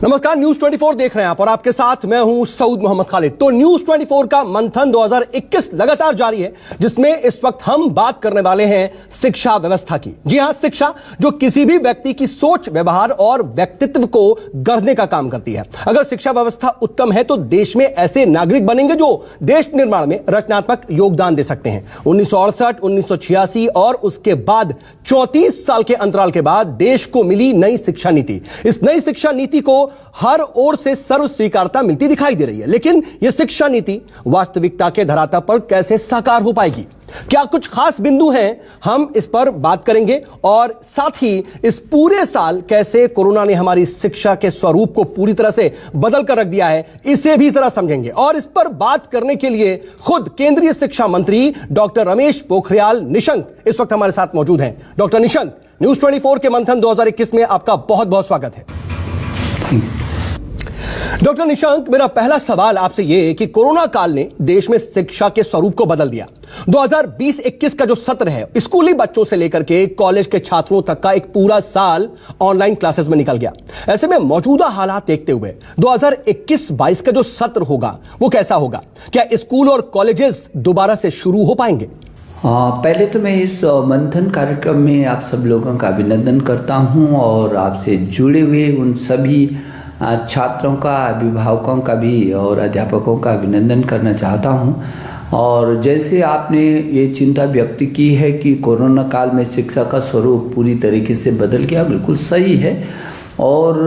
नमस्कार, न्यूज 24 देख रहे हैं आप और आपके साथ मैं हूं सऊद मोहम्मद खालिद। तो न्यूज 24 का मंथन 2021 लगातार जारी है, जिसमें इस वक्त हम बात करने वाले हैं शिक्षा व्यवस्था की। जी हां, शिक्षा जो किसी भी व्यक्ति की सोच, व्यवहार और व्यक्तित्व को गढ़ने का काम करती है। अगर शिक्षा व्यवस्था उत्तम है तो देश में ऐसे नागरिक बनेंगे जो देश निर्माण में रचनात्मक योगदान दे सकते हैं। 1968, 1986 और उसके बाद 34 साल के अंतराल के बाद देश को मिली नई शिक्षा नीति। इस नई शिक्षा नीति को हर ओर से सर्व स्वीकारता मिलती दिखाई दे रही है, लेकिन यह शिक्षा नीति वास्तविकता के धरातल पर कैसे साकार हो पाएगी? क्या कुछ खास बिंदु हैं? हम इस पर बात करेंगे और साथ ही इस पूरे साल कैसे कोरोना ने हमारी शिक्षा के स्वरूप को पूरी तरह से बदल कर रख दिया है, इसे भी जरा समझेंगे। और इस पर बात करने के लिए खुद केंद्रीय शिक्षा मंत्री डॉक्टर रमेश पोखरियाल निशंक इस वक्त हमारे साथ मौजूद हैं। डॉक्टर निशंक, न्यूज 24 के मंथन 2021 में आपका बहुत बहुत स्वागत है। डॉक्टर निशंक, मेरा पहला सवाल आपसे यह है कि कोरोना काल ने देश में शिक्षा के स्वरूप को बदल दिया। 2020-21 का जो सत्र है, स्कूली बच्चों से लेकर के कॉलेज के छात्रों तक का एक पूरा साल ऑनलाइन क्लासेस में निकल गया। ऐसे में मौजूदा हालात देखते हुए 2021-22 का जो सत्र होगा वो कैसा होगा? क्या स्कूल और कॉलेजेस दोबारा से शुरू हो पाएंगे? पहले तो मैं इस मंथन कार्यक्रम में आप सब लोगों का अभिनंदन करता हूं और आपसे जुड़े हुए उन सभी छात्रों का, अभिभावकों का भी और अध्यापकों का अभिनंदन करना चाहता हूं। और जैसे आपने ये चिंता व्यक्त की है कि कोरोना काल में शिक्षा का स्वरूप पूरी तरीके से बदल गया, बिल्कुल सही है। और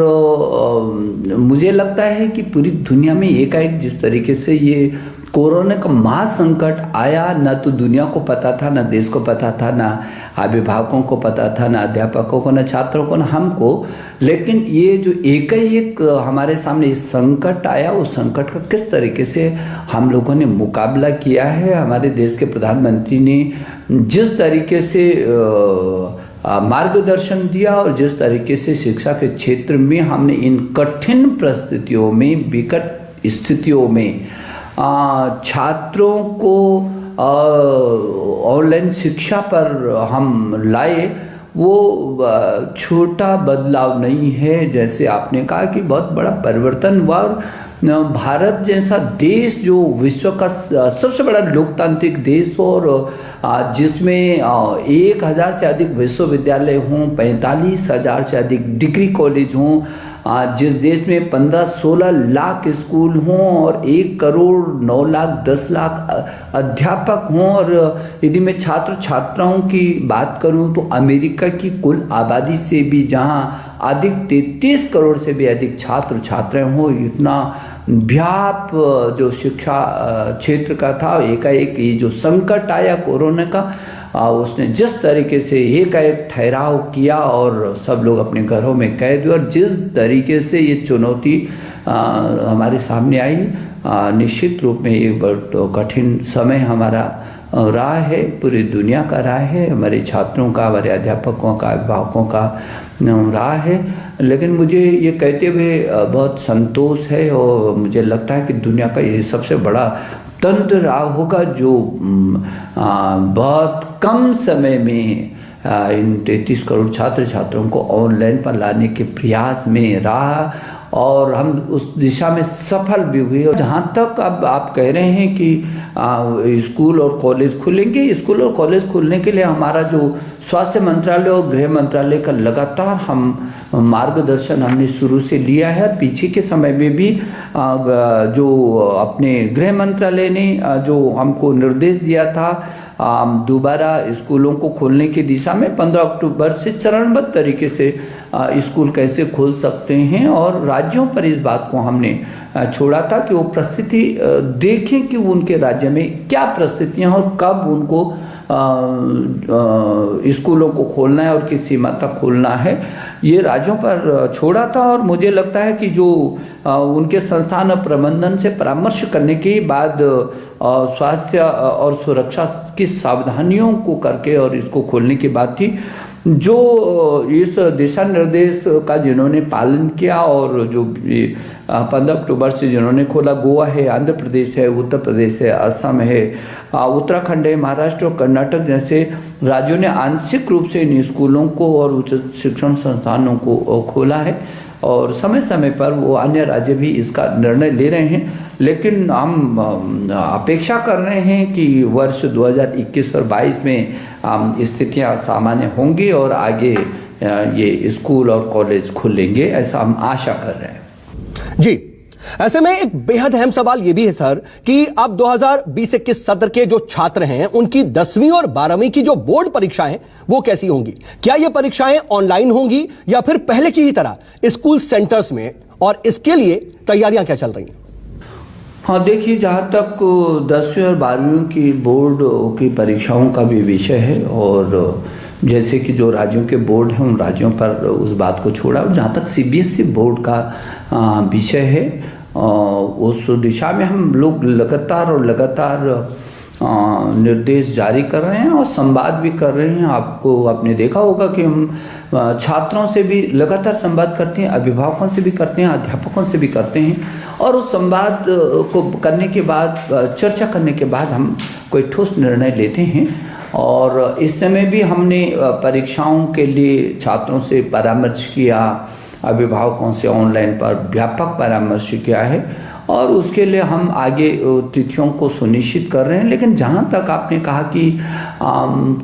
मुझे लगता है कि पूरी दुनिया में एकाएक जिस तरीके से ये कोरोना का महासंकट आया, न तो दुनिया को पता था, न देश को पता था, न अभिभावकों को पता था, न अध्यापकों को, न छात्रों को, न हमको। लेकिन ये जो एक हमारे सामने संकट आया, उस संकट का किस तरीके से हम लोगों ने मुकाबला किया है। हमारे देश के प्रधानमंत्री ने जिस तरीके से मार्गदर्शन दिया और जिस तरीके से शिक्षा के क्षेत्र में हमने इन कठिन परिस्थितियों में, विकट स्थितियों में छात्रों को ऑनलाइन शिक्षा पर हम लाए, वो छोटा बदलाव नहीं है। जैसे आपने कहा कि बहुत बड़ा परिवर्तन हुआ और भारत जैसा देश जो विश्व का सबसे बड़ा लोकतांत्रिक देश और जिसमें 1000 से अधिक विश्वविद्यालय हों, 45,000 से अधिक डिग्री कॉलेज हों, जिस देश में 15-16 लाख स्कूल हों और 1 करोड़ 9 लाख 10 लाख अध्यापक हों, और यदि मैं छात्र छात्राओं की बात करूं तो अमेरिका की कुल आबादी से भी जहां अधिक 33 करोड़ से भी अधिक छात्र छात्राएं हों, इतना व्याप जो शिक्षा क्षेत्र का था, एकाएक ये जो संकट आया कोरोना का, उसने जिस तरीके से एकाएक ठहराव किया और सब लोग अपने घरों में कैद हुए, और जिस तरीके से ये चुनौती हमारे सामने आई, निश्चित रूप में एक बहुत कठिन समय हमारा रहा है, पूरी दुनिया का रहा है, हमारे छात्रों का, हमारे अध्यापकों का, अभिभावकों का रहा है। लेकिन मुझे ये कहते हुए बहुत संतोष है और मुझे लगता है कि दुनिया का ये सबसे बड़ा तंत्र रहा होगा जो बहुत कम समय में इन 33 करोड़ छात्र छात्रों को ऑनलाइन पर लाने के प्रयास में रहा, और हम उस दिशा में सफल भी हुए। और जहाँ तक अब आप कह रहे हैं कि स्कूल और कॉलेज खुलेंगे, स्कूल और कॉलेज खुलने के लिए हमारा जो स्वास्थ्य मंत्रालय और गृह मंत्रालय का लगातार हम मार्गदर्शन हमने शुरू से लिया है। पीछे के समय में भी जो अपने गृह मंत्रालय ने जो हमको निर्देश दिया था दोबारा स्कूलों को खोलने की दिशा में, 15 अक्टूबर से चरणबद्ध तरीके से स्कूल कैसे खोल सकते हैं, और राज्यों पर इस बात को हमने छोड़ा था कि वो परिस्थिति देखें कि उनके राज्य में क्या परिस्थितियां और कब उनको स्कूलों को खोलना है और किस सीमा तक खोलना है, ये राज्यों पर छोड़ा था। और मुझे लगता है कि जो उनके संस्थान प्रबंधन से परामर्श करने के बाद स्वास्थ्य और सुरक्षा की सावधानियों को करके और इसको खोलने की बात थी, जो इस दिशा निर्देश का जिन्होंने पालन किया और जो 15 अक्टूबर से जिन्होंने खोला, गोवा है, आंध्र प्रदेश है, उत्तर प्रदेश है, असम है, उत्तराखंड है, महाराष्ट्र और कर्नाटक जैसे राज्यों ने आंशिक रूप से इन स्कूलों को और उच्च शिक्षण संस्थानों को खोला है। और समय समय पर वो अन्य राज्य भी इसका निर्णय ले रहे हैं। लेकिन हम अपेक्षा कर रहे हैं कि वर्ष 2021 और 22 में स्थितियां सामान्य होंगी और आगे ये स्कूल और कॉलेज खुलेंगे, ऐसा हम आशा कर रहे हैं। जी, ऐसे में एक बेहद अहम सवाल यह भी है सर कि अब 2020-21 सत्र के जो छात्र हैं उनकी 10वीं और 12वीं की जो बोर्ड परीक्षाएं वो कैसी होंगी? क्या ये परीक्षाएं ऑनलाइन होंगी या फिर पहले की ही तरह स्कूल सेंटर्स में, और इसके लिए तैयारियां क्या चल रही हैं? हाँ, देखिए, जहाँ तक 10वीं और 12वीं की बोर्ड की परीक्षाओं का भी विषय है, और जैसे कि जो राज्यों के बोर्ड हैं उन राज्यों पर उस बात को छोड़ा, और जहाँ तक CBSE बोर्ड का विषय है उस दिशा में हम लोग लगातार निर्देश जारी कर रहे हैं और संवाद भी कर रहे हैं। आपने देखा होगा कि हम छात्रों से भी लगातार संवाद करते हैं, अभिभावकों से भी करते हैं, अध्यापकों से भी करते हैं, और उस संवाद को करने के बाद, चर्चा करने के बाद हम कोई ठोस निर्णय लेते हैं। और इस समय भी हमने परीक्षाओं के लिए छात्रों से परामर्श किया, अभिभावकों से ऑनलाइन पर व्यापक परामर्श किया है, और उसके लिए हम आगे तिथियों को सुनिश्चित कर रहे हैं। लेकिन जहाँ तक आपने कहा कि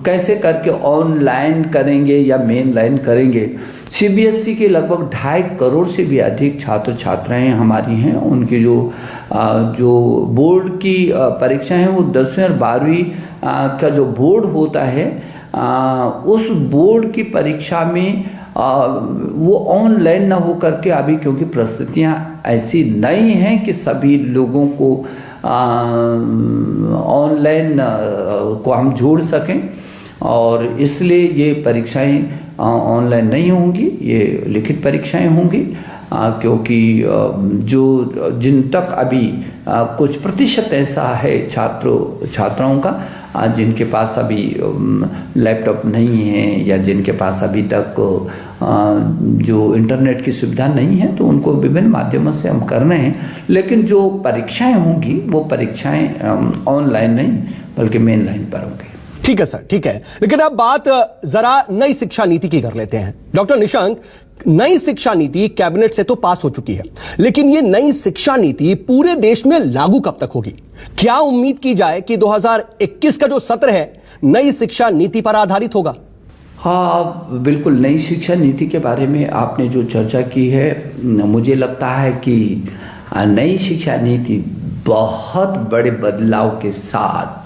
कैसे करके ऑनलाइन करेंगे या मेन लाइन करेंगे, CBSE के लगभग 2.5 करोड़ से भी अधिक छात्र छात्राएं हमारी हैं। उनकी जो बोर्ड की परीक्षा है वो 10वीं और 12वीं का जो बोर्ड होता है, उस बोर्ड की परीक्षा में वो ऑनलाइन ना हो करके अभी, क्योंकि परिस्थितियाँ ऐसी नहीं हैं कि सभी लोगों को ऑनलाइन को हम जोड़ सकें, और इसलिए ये परीक्षाएं ऑनलाइन नहीं होंगी, ये लिखित परीक्षाएं होंगी। क्योंकि जिन तक अभी कुछ प्रतिशत ऐसा है छात्राओं का जिनके पास अभी लैपटॉप नहीं है, या जिनके पास अभी तक जो इंटरनेट की सुविधा नहीं है, तो उनको विभिन्न माध्यमों से हम कर रहे हैं। लेकिन जो परीक्षाएं होंगी वो परीक्षाएं ऑनलाइन नहीं बल्कि मेन लाइन पर होंगी। ठीक है सर, ठीक है। लेकिन अब बात जरा नई शिक्षा नीति की कर लेते हैं। डॉक्टर निशंक, नई शिक्षा नीति कैबिनेट से तो पास हो चुकी है, लेकिन ये नई शिक्षा नीति पूरे देश में लागू कब तक होगी? क्या उम्मीद की जाए कि 2021 का जो सत्र है नई शिक्षा नीति पर आधारित होगा? हाँ, बिल्कुल। नई शिक्षा नीति के बारे में आपने जो चर्चा की है, मुझे लगता है कि नई शिक्षा नीति बहुत बड़े बदलाव के साथ,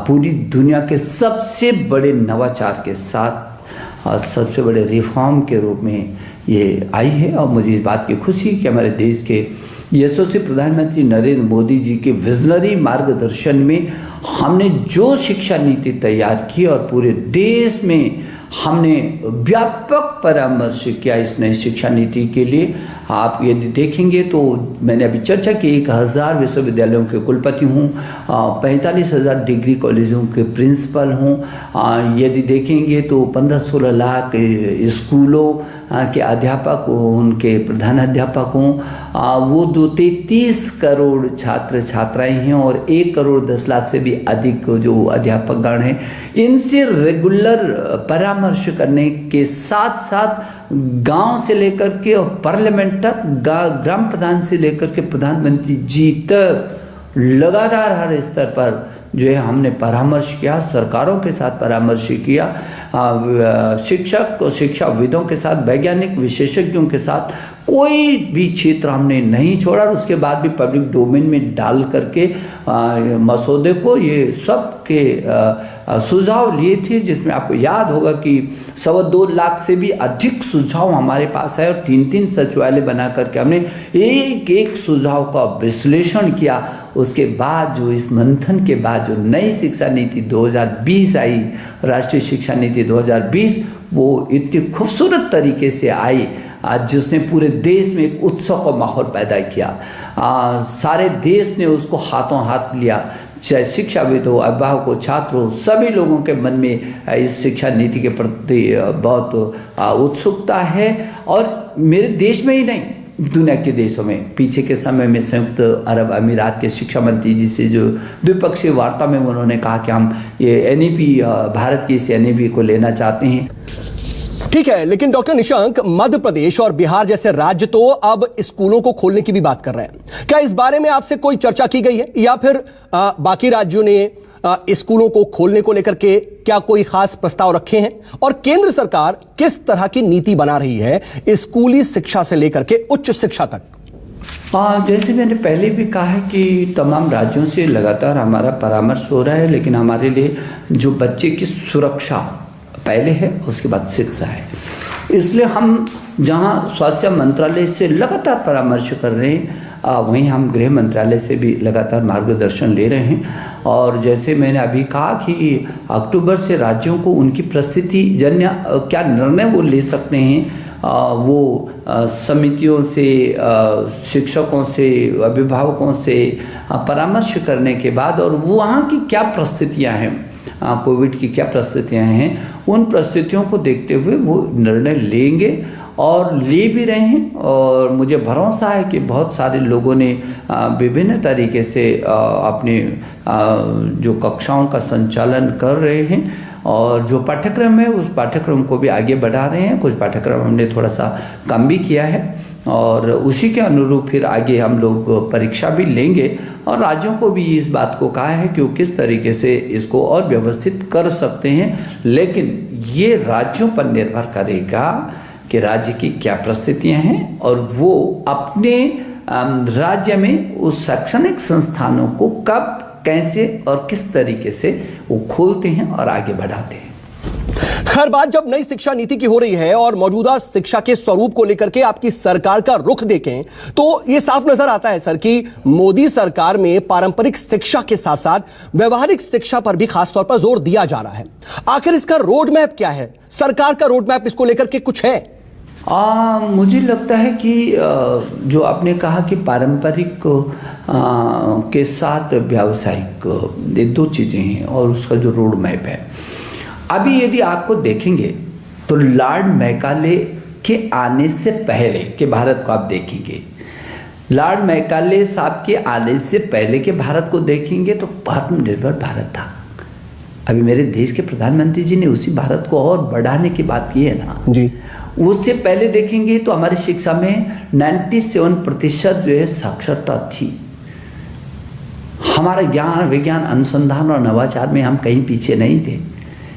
पूरी दुनिया के सबसे बड़े नवाचार के साथ और सबसे बड़े रिफॉर्म के रूप में ये आई है। और मुझे इस बात की खुशी है कि हमारे देश के यशस्वी प्रधानमंत्री नरेंद्र मोदी जी के विजनरी मार्गदर्शन में हमने जो शिक्षा नीति तैयार की और पूरे देश में हमने व्यापक परामर्श किया इस नई शिक्षा नीति के लिए। आप यदि देखेंगे तो मैंने अभी चर्चा की 1000 विश्वविद्यालयों के कुलपति हूँ, 45,000 डिग्री कॉलेजों के प्रिंसिपल हूँ, यदि देखेंगे तो 15-16 लाख स्कूलों के अध्यापक, उनके प्रधानाध्यापक हूँ, वो 33 करोड़ छात्र छात्राएं हैं और 1 करोड़ 10 लाख से भी अधिक जो अध्यापकगण हैं, इनसे रेगुलर परामर्श करने के साथ साथ गांव से लेकर के और पार्लियामेंट तक, ग्राम प्रधान से लेकर के प्रधानमंत्री जी तक लगातार हर स्तर पर जो है हमने परामर्श किया, सरकारों के साथ परामर्श किया, शिक्षक और शिक्षाविदों के साथ, वैज्ञानिक विशेषज्ञों के साथ, कोई भी क्षेत्र हमने नहीं छोड़ा। और उसके बाद भी पब्लिक डोमेन में डाल करके मसौदे को ये सब के सुझाव लिए थे, जिसमें आपको याद होगा कि 2.25 लाख से भी अधिक सुझाव हमारे पास है और 3-3 सचिवालय बना करके हमने एक एक सुझाव का विश्लेषण किया। उसके बाद जो इस मंथन के बाद जो नई शिक्षा नीति 2020 आई, राष्ट्रीय शिक्षा नीति 2020, वो इतनी खूबसूरत तरीके से आई जिसने पूरे देश में एक उत्सव का माहौल पैदा किया। सारे देश ने उसको हाथों हाथ लिया, चाहे शिक्षाविद हो, अभिभावक हो, छात्र हो, सभी लोगों के मन में इस शिक्षा नीति के प्रति बहुत उत्सुकता है। और मेरे देश में ही नहीं, दुनिया के देशों में। पीछे के समय में संयुक्त अरब अमीरात के शिक्षा मंत्री जी से जो द्विपक्षीय वार्ता में उन्होंने कहा कि हम ये NEP, भारत की इस NEP को लेना चाहते हैं। ठीक है, लेकिन डॉक्टर निशंक, मध्य प्रदेश और बिहार जैसे राज्य तो अब स्कूलों को खोलने की भी बात कर रहे हैं। क्या इस बारे में आपसे कोई चर्चा की गई है, या फिर बाकी राज्यों ने स्कूलों को खोलने को लेकर के क्या कोई खास प्रस्ताव रखे हैं, और केंद्र सरकार किस तरह की नीति बना रही है स्कूली शिक्षा से लेकर के उच्च शिक्षा तक? जैसे मैंने पहले भी कहा है कि तमाम राज्यों से लगातार हमारा परामर्श हो रहा है, लेकिन हमारे लिए जो बच्चे की सुरक्षा पहले है, उसके बाद शिक्षा है। इसलिए हम जहां स्वास्थ्य मंत्रालय से लगातार परामर्श कर रहे हैं, वहीं हम गृह मंत्रालय से भी लगातार मार्गदर्शन ले रहे हैं। और जैसे मैंने अभी कहा कि अक्टूबर से राज्यों को उनकी परिस्थिति जन्य क्या निर्णय वो ले सकते हैं, वो समितियों से, शिक्षकों से, अभिभावकों से परामर्श करने के बाद, और वहाँ की क्या परिस्थितियाँ हैं, कोविड की क्या परिस्थितियाँ हैं, उन परिस्थितियों को देखते हुए वो निर्णय लेंगे और ले भी रहे हैं। और मुझे भरोसा है कि बहुत सारे लोगों ने विभिन्न तरीके से अपने जो कक्षाओं का संचालन कर रहे हैं, और जो पाठ्यक्रम है उस पाठ्यक्रम को भी आगे बढ़ा रहे हैं। कुछ पाठ्यक्रम हमने थोड़ा सा कम भी किया है, और उसी के अनुरूप फिर आगे हम लोग परीक्षा भी लेंगे। और राज्यों को भी इस बात को कहा है कि वो किस तरीके से इसको और व्यवस्थित कर सकते हैं, लेकिन ये राज्यों पर निर्भर करेगा कि राज्य की क्या परिस्थितियां हैं, और वो अपने राज्य में उस शैक्षणिक संस्थानों को कब, कैसे और किस तरीके से वो खोलते हैं और आगे बढ़ाते हैं। खैर, बात जब नई शिक्षा नीति की हो रही है और मौजूदा शिक्षा के स्वरूप को लेकर के आपकी सरकार का रुख देखें, तो यह साफ नजर आता है सर कि मोदी सरकार में पारंपरिक शिक्षा के साथ साथ व्यवहारिक शिक्षा पर भी खासतौर पर जोर दिया जा रहा है। आखिर इसका रोड मैप क्या है? सरकार का रोड मैप इसको लेकर के कुछ है? मुझे लगता है कि जो आपने कहा कि पारंपरिक के साथ व्यावसायिक, ये दो चीज़ें हैं, और उसका जो रोड मैप है, अभी यदि आपको देखेंगे तो लॉर्ड मैकाले के आने से पहले के भारत को आप देखेंगे, लॉर्ड मैकाले साहब के आने से पहले के भारत को देखेंगे तो आत्मनिर्भर भारत था। अभी मेरे देश के प्रधानमंत्री जी ने उसी भारत को और बढ़ाने की बात की है ना जी। उससे पहले देखेंगे तो हमारी शिक्षा में 97% जो है साक्षरता थी। हमारा ज्ञान, विज्ञान, अनुसंधान और नवाचार में हम कहीं पीछे नहीं थे।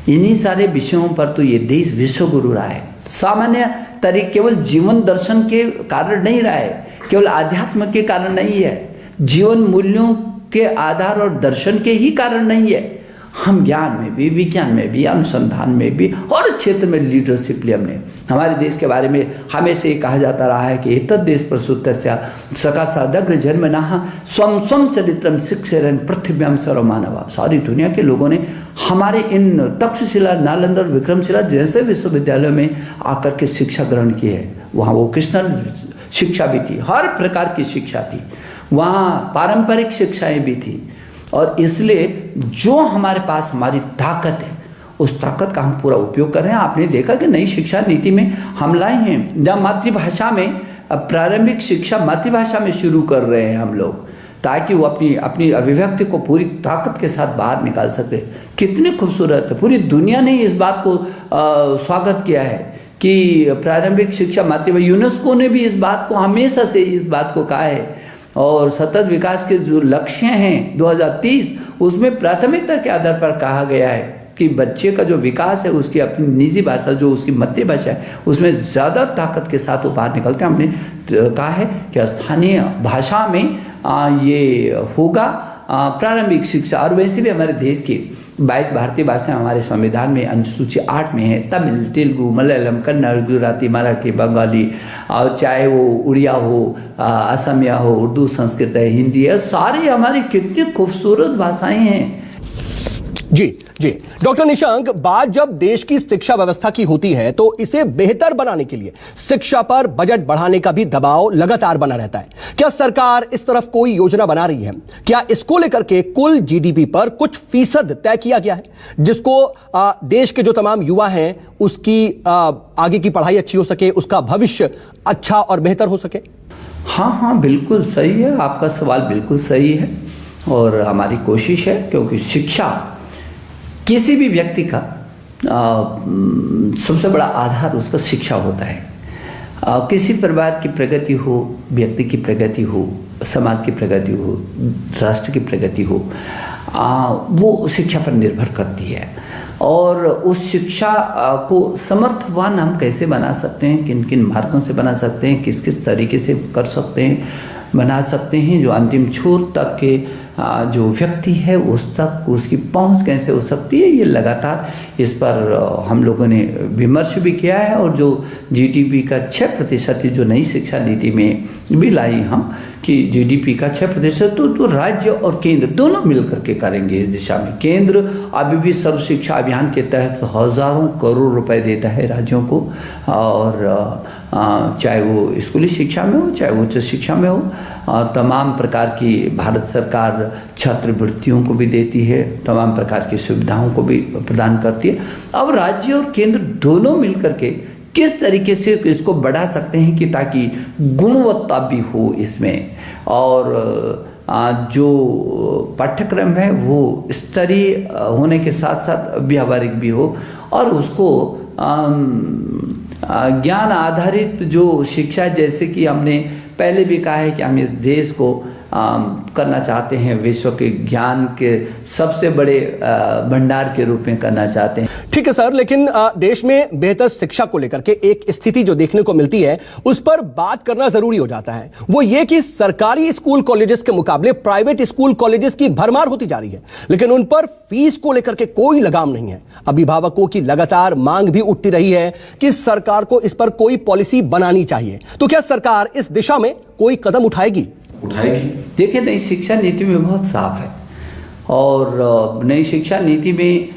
इन्हीं सारे विषयों पर तो ये देश विश्व गुरु रहा है। सामान्य तरीके केवल जीवन दर्शन के कारण नहीं रहा है, केवल आध्यात्म के कारण नहीं है, जीवन मूल्यों के आधार और दर्शन के ही कारण नहीं है। हम ज्ञान में भी, विज्ञान में भी, अनुसंधान में भी, और क्षेत्र में लीडरशिप लिया हमने। हमारे देश के बारे में हमेशा ये कहा जाता रहा है कि एतद् देश प्रसूतस्य सका सादग्र जन्मनः स्वम स्वम चरित्रम शिक्षरन् पृथिव्यां सर्वमानवा। सारी दुनिया के लोगों ने हमारे इन तक्षशिला, नालंदा और विक्रमशिला जैसे विश्वविद्यालयों में आकर के शिक्षा ग्रहण की है। वहाँ वोकेशनल शिक्षा भी थी, हर प्रकार की शिक्षा थी, वहाँ पारंपरिक शिक्षाएं भी थी। और इसलिए जो हमारे पास हमारी ताकत है, उस ताकत का हम पूरा उपयोग कर रहे हैं। आपने देखा कि नई शिक्षा नीति में हम लाए हैं, जहाँ मातृभाषा में, प्रारंभिक शिक्षा मातृभाषा में शुरू कर रहे हैं हम लोग, ताकि वो अपनी अभिव्यक्ति को पूरी ताकत के साथ बाहर निकाल सके। कितनी खूबसूरत है, पूरी दुनिया ने इस बात को स्वागत किया है कि प्रारंभिक शिक्षा मातृभाषा। यूनेस्को ने भी इस बात को हमेशा से इस बात को कहा है। और सतत विकास के जो लक्ष्य हैं 2030, उसमें प्राथमिकता के आधार पर कहा गया है कि बच्चे का जो विकास है उसकी अपनी निजी भाषा, जो उसकी मातृभाषा है, उसमें ज़्यादा ताकत के साथ वो बाहर निकलते हैं। हमने कहा है कि स्थानीय भाषा में ये होगा प्रारंभिक शिक्षा। और वैसे भी हमारे देश की 22 भारतीय भाषाएं हमारे संविधान में अनुसूची 8 में है। तमिल, तेलुगु, मलयालम, कन्नड़, गुजराती, मराठी, बंगाली, और चाहे वो उड़िया हो, असमिया हो, उर्दू, संस्कृत है, हिंदी है, सारी हमारी कितनी खूबसूरत भाषाएं हैं। जी जी डॉक्टर निशंक, बात जब देश की शिक्षा व्यवस्था की होती है तो इसे बेहतर बनाने के लिए शिक्षा पर बजट बढ़ाने का भी दबाव लगातार बना रहता है। क्या सरकार इस तरफ कोई योजना बना रही है? क्या इसको लेकर के कुल जीडीपी पर कुछ फीसद तय किया गया है, जिसको देश के जो तमाम युवा हैं उसकी आगे की पढ़ाई अच्छी हो सके, उसका भविष्य अच्छा और बेहतर हो सके? हाँ, बिल्कुल सही है, आपका सवाल बिल्कुल सही है। और हमारी कोशिश है, क्योंकि शिक्षा किसी भी व्यक्ति का सबसे बड़ा आधार उसका शिक्षा होता है। किसी परिवार की प्रगति हो, व्यक्ति की प्रगति हो, समाज की प्रगति हो, राष्ट्र की प्रगति हो, वो शिक्षा पर निर्भर करती है। और उस शिक्षा को समर्थवान हम कैसे बना सकते हैं, किन किन मार्गों से बना सकते हैं, किस किस तरीके से कर सकते हैं, बना सकते हैं, जो अंतिम छोर तक के जो व्यक्ति है उस तक उसकी पहुंच कैसे हो सकती है, ये लगातार इस पर हम लोगों ने विमर्श भी किया है। और जो जीडीपी का 6% जो नई शिक्षा नीति में भी लाई हम, कि जीडीपी का 6% तो राज्य और केंद्र दोनों मिलकर के करेंगे इस दिशा में। केंद्र अभी भी सर्व शिक्षा अभियान के तहत हज़ारों करोड़ रुपए देता है राज्यों को, और चाहे वो स्कूली शिक्षा में हो, चाहे उच्च शिक्षा में हो, तमाम प्रकार की भारत सरकार छात्रवृत्तियों को भी देती है, तमाम प्रकार की सुविधाओं को भी प्रदान करती है। अब राज्य और केंद्र दोनों मिलकर के किस तरीके से इसको बढ़ा सकते हैं कि ताकि गुणवत्ता भी हो इसमें, और जो पाठ्यक्रम है वो स्तरीय होने के साथ साथ व्यावहारिक भी हो, और उसको ज्ञान आधारित जो शिक्षा, जैसे कि हमने पहले भी कहा है कि हम इस देश को करना चाहते हैं विश्व के ज्ञान के सबसे बड़े भंडार के रूप में करना चाहते हैं। ठीक है सर, लेकिन देश में बेहतर शिक्षा को लेकर के एक स्थिति जो देखने को मिलती है उस पर बात करना जरूरी हो जाता है। वो ये कि सरकारी स्कूल कॉलेजेस के मुकाबले प्राइवेट स्कूल कॉलेजेस की भरमार होती जा रही है, लेकिन उन पर फीस को लेकर के कोई लगाम नहीं है। अभिभावकों की लगातार मांग भी उठती रही है कि सरकार को इस पर कोई पॉलिसी बनानी चाहिए। तो क्या सरकार इस दिशा में कोई कदम उठाएगी? देखिए, नई शिक्षा नीति में बहुत साफ है, और नई शिक्षा नीति में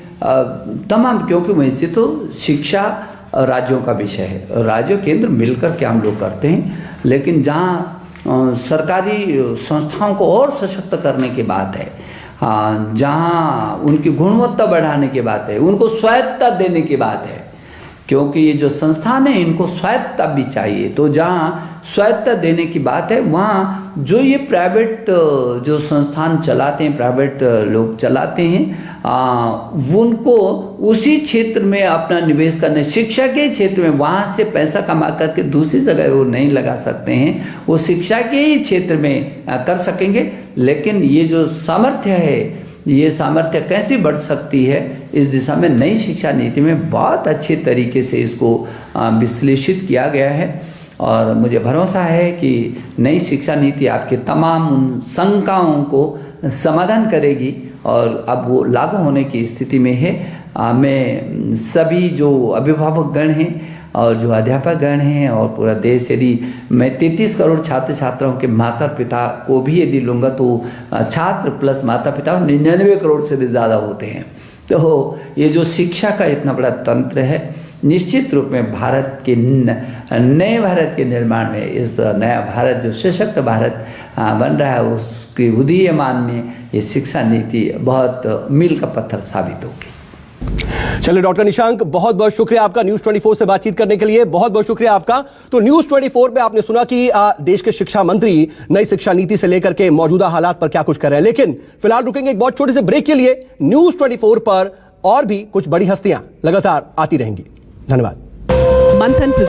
तमाम, क्योंकि वैसे तो शिक्षा राज्यों का विषय है, राज्य केंद्र मिलकर के हम लोग करते हैं, लेकिन जहाँ सरकारी संस्थाओं को और सशक्त करने की बात है, जहाँ उनकी गुणवत्ता बढ़ाने की बात है, उनको स्वायत्तता देने की बात है, क्योंकि ये जो संस्थान है इनको स्वायत्तता भी चाहिए। तो जहाँ स्वायत्तता देने की बात है, वहाँ जो ये प्राइवेट जो संस्थान चलाते हैं, प्राइवेट लोग चलाते हैं, उनको उसी क्षेत्र में अपना निवेश करने, शिक्षा के क्षेत्र में, वहाँ से पैसा कमा करके दूसरी जगह वो नहीं लगा सकते हैं, वो शिक्षा के ही क्षेत्र में कर सकेंगे। लेकिन ये जो सामर्थ्य है, ये सामर्थ्य कैसे बढ़ सकती है, इस दिशा में नई शिक्षा नीति में बहुत अच्छे तरीके से इसको विश्लेषित किया गया है, और मुझे भरोसा है कि नई शिक्षा नीति आपके तमाम उन शंकाओं को समाधान करेगी, और अब वो लागू होने की स्थिति में है। मैं सभी जो अभिभावक गण हैं और जो अध्यापक गण हैं और पूरा देश, यदि मैं 33 करोड़ छात्र छात्राओं के माता पिता को भी यदि लूँगा तो छात्र प्लस माता पिता 99 करोड़ से भी ज़्यादा होते हैं। तो ये जो शिक्षा का इतना बड़ा तंत्र है, निश्चित रूप में भारत के नए भारत के निर्माण में, इस नया भारत जो सशक्त भारत बन रहा है, उसके उदीयमान में ये शिक्षा नीति बहुत मील का पत्थर साबित होगी। चलिए डॉक्टर निशांक, बहुत बहुत शुक्रिया आपका न्यूज 24 से बातचीत करने के लिए, बहुत बहुत शुक्रिया आपका। तो न्यूज 24 पे आपने सुना कि देश के शिक्षा मंत्री नई शिक्षा नीति से लेकर के मौजूदा हालात पर क्या कुछ कर रहे हैं, लेकिन फिलहाल रुकेंगे एक बहुत छोटे से ब्रेक के लिए। न्यूज 24 पर और भी कुछ बड़ी हस्तियां लगातार आती रहेंगी। धन्यवाद। मंथन